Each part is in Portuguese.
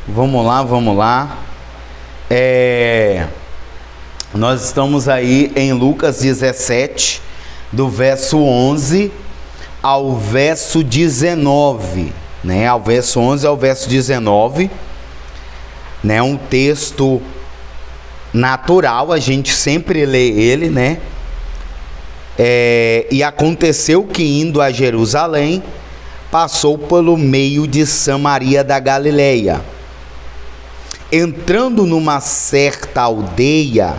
Vamos lá. Nós estamos aí em Lucas 17, do verso 11 ao verso 19, né? Ao verso 11 ao verso 19, né? Um texto natural, a gente sempre lê ele, né? E aconteceu que, indo a Jerusalém, passou pelo meio de Samaria da Galileia. Entrando numa certa aldeia,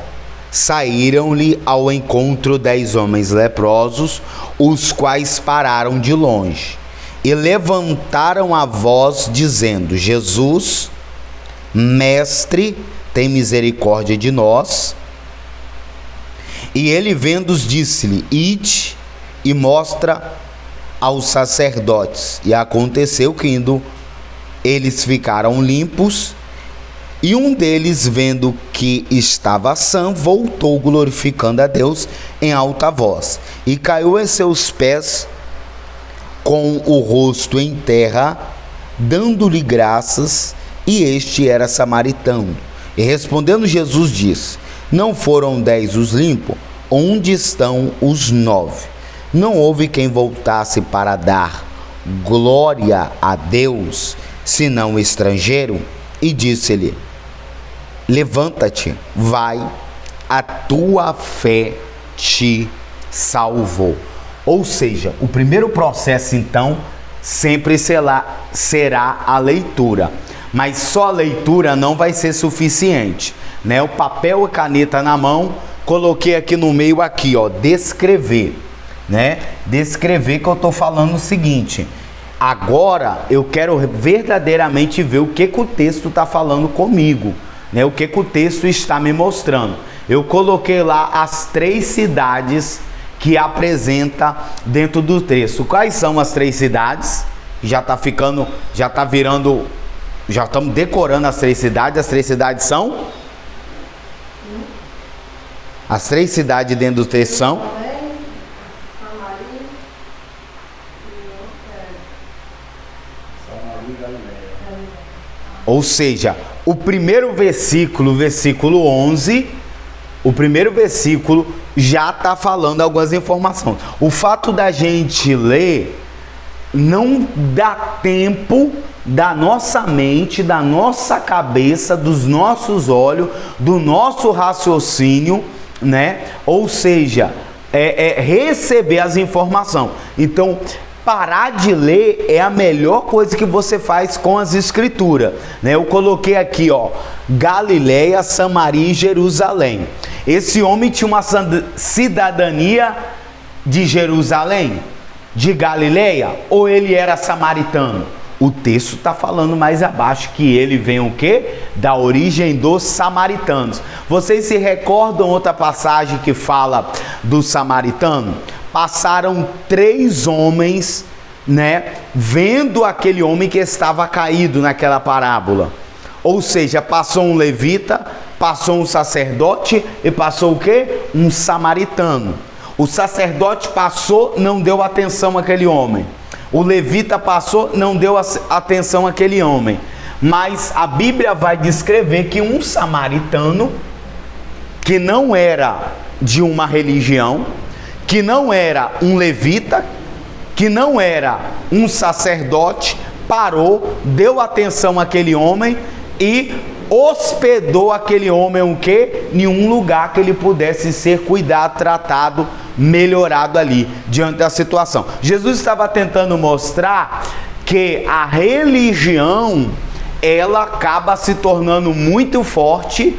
saíram-lhe ao encontro 10 homens leprosos, os quais pararam de longe e levantaram a voz, dizendo: Jesus, mestre, tem misericórdia de nós. E ele, vendo-os, disse-lhe: ide e mostra aos sacerdotes. E aconteceu que, indo, eles ficaram limpos. E um deles, vendo que estava sã, voltou glorificando a Deus em alta voz, e caiu em seus pés com o rosto em terra, dando-lhe graças. E este era samaritano. E respondendo Jesus disse: não foram 10 os limpos? Onde estão os 9? Não houve quem voltasse para dar glória a Deus, senão o estrangeiro? E disse-lhe: levanta-te, vai, a tua fé te salvou. Ou seja, o primeiro processo, então, sempre será a leitura. Mas só a leitura não vai ser suficiente, né? O papel e caneta na mão, coloquei aqui no meio, aqui, ó, descrever, né? Descrever, que eu tô falando o seguinte: agora eu quero verdadeiramente ver o que o texto está falando comigo, né? O que o texto está me mostrando. Eu coloquei lá as 3 cidades que apresenta dentro do texto. Quais são as 3 cidades? Já estamos decorando as 3 cidades. As 3 cidades são? As 3 cidades dentro do texto são? Ou seja, o primeiro versículo, versículo 11, o primeiro versículo já está falando algumas informações. O fato da gente ler não dá tempo da nossa mente, da nossa cabeça, dos nossos olhos, do nosso raciocínio, né? Ou seja, receber as informações. Então, parar de ler é a melhor coisa que você faz com as escrituras, né? Eu coloquei aqui, ó, Galileia, Samaria e Jerusalém. Esse homem tinha uma cidadania de Jerusalém, de Galileia, ou ele era samaritano? O texto está falando mais abaixo que ele vem o quê? Da origem dos samaritanos. Vocês se recordam outra passagem que fala do samaritano? Passaram 3 homens, né, vendo aquele homem que estava caído naquela parábola. Ou seja, passou um levita, passou um sacerdote e passou o quê? Um samaritano. O sacerdote passou, não deu atenção àquele homem. O levita passou, não deu atenção àquele homem. Mas a Bíblia vai descrever que um samaritano, que não era de uma religião, que não era um levita, que não era um sacerdote, parou, deu atenção àquele homem e hospedou aquele homem o quê? Em um lugar que ele pudesse ser cuidado, tratado, melhorado ali, diante da situação. Jesus estava tentando mostrar que a religião, ela acaba se tornando muito forte,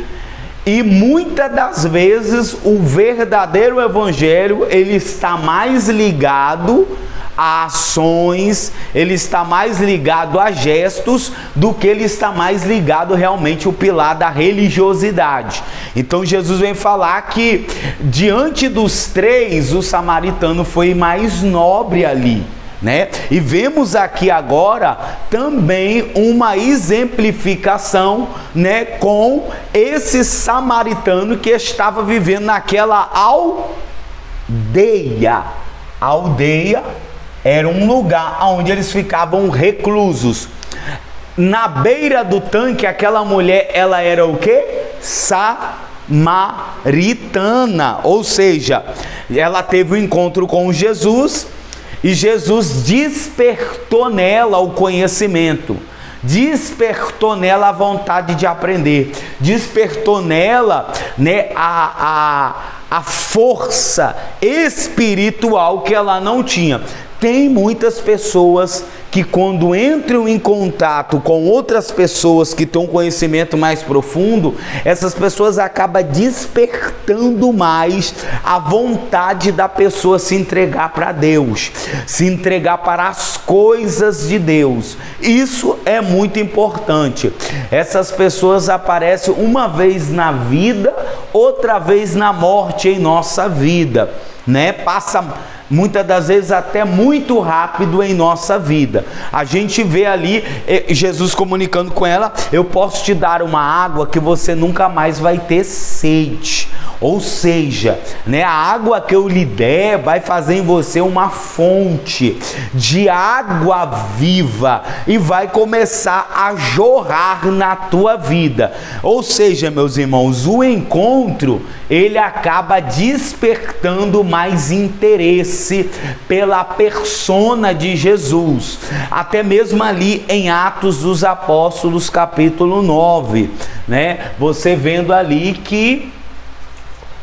e muitas das vezes o verdadeiro evangelho, ele está mais ligado a ações, ele está mais ligado a gestos, do que ele está mais ligado realmente ao pilar da religiosidade. Então Jesus vem falar que diante dos 3, o samaritano foi mais nobre ali, né? E vemos aqui agora também uma exemplificação, né, com esse samaritano que estava vivendo naquela aldeia. A aldeia era um lugar onde eles ficavam reclusos. Na beira do tanque, aquela mulher, ela era o quê? Samaritana, ou seja, ela teve um encontro com Jesus e Jesus despertou nela o conhecimento, despertou nela a vontade de aprender, despertou nela, né, a força espiritual que ela não tinha. Tem muitas pessoas que, quando entram em contato com outras pessoas que têm um conhecimento mais profundo, essas pessoas acabam despertando mais a vontade da pessoa se entregar para Deus, se entregar para as coisas de Deus. Isso é muito importante. Essas pessoas aparecem uma vez na vida, outra vez na morte em nossa vida, né? Passa muitas das vezes até muito rápido em nossa vida. A gente vê ali Jesus comunicando com ela: eu posso te dar uma água que você nunca mais vai ter sede. Ou seja, né, a água que eu lhe der vai fazer em você uma fonte de água viva e vai começar a jorrar na tua vida. Ou seja, meus irmãos, o encontro, ele acaba despertando mais interesse pela persona de Jesus. Até mesmo ali em Atos dos Apóstolos, capítulo 9, né? Você vendo ali que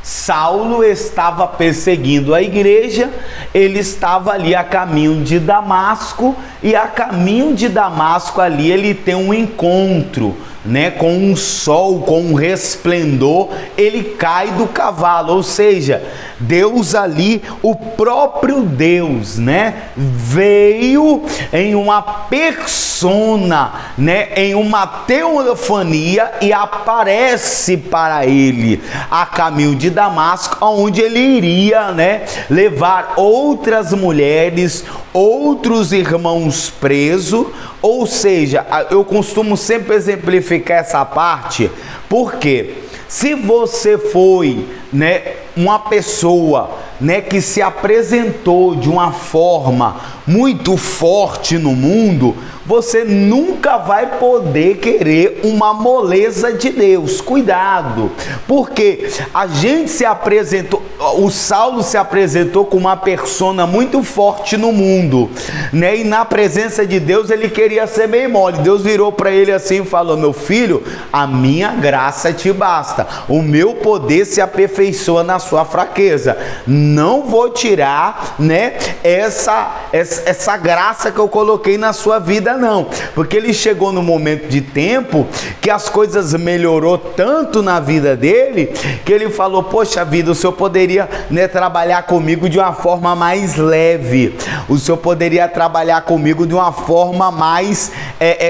Saulo estava perseguindo a igreja, ele estava ali a caminho de Damasco, e a caminho de Damasco ali ele tem um encontro, né, com um sol, com um resplendor, ele cai do cavalo, ou seja, Deus ali, o próprio Deus, né, veio em uma persona, né, em uma teofania e aparece para ele a caminho de Damasco, onde ele iria, né, levar outras mulheres, outros irmãos presos. Ou seja, eu costumo sempre exemplificar essa parte, porque se você foi, né, uma pessoa, né, que se apresentou de uma forma muito forte no mundo, você nunca vai poder querer uma moleza de Deus. Cuidado, porque a gente se apresentou, o Saulo se apresentou com uma persona muito forte no mundo, né? E na presença de Deus ele queria ser bem mole. Deus virou para ele assim e falou: meu filho, a minha graça te basta, o meu poder se aperfeiçoa na sua fraqueza. Não vou tirar, né, essa graça que eu coloquei na sua vida, não, porque ele chegou no momento de tempo que as coisas melhorou tanto na vida dele, que ele falou: poxa vida, o senhor poderia, né, trabalhar comigo de uma forma mais leve, o senhor poderia trabalhar comigo de uma forma mais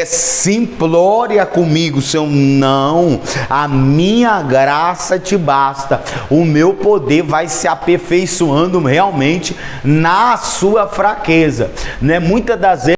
simplória comigo. Senhor, não, a minha graça te basta, o meu poder vai se aperfeiçoando realmente na sua fraqueza, né? Muitas das vezes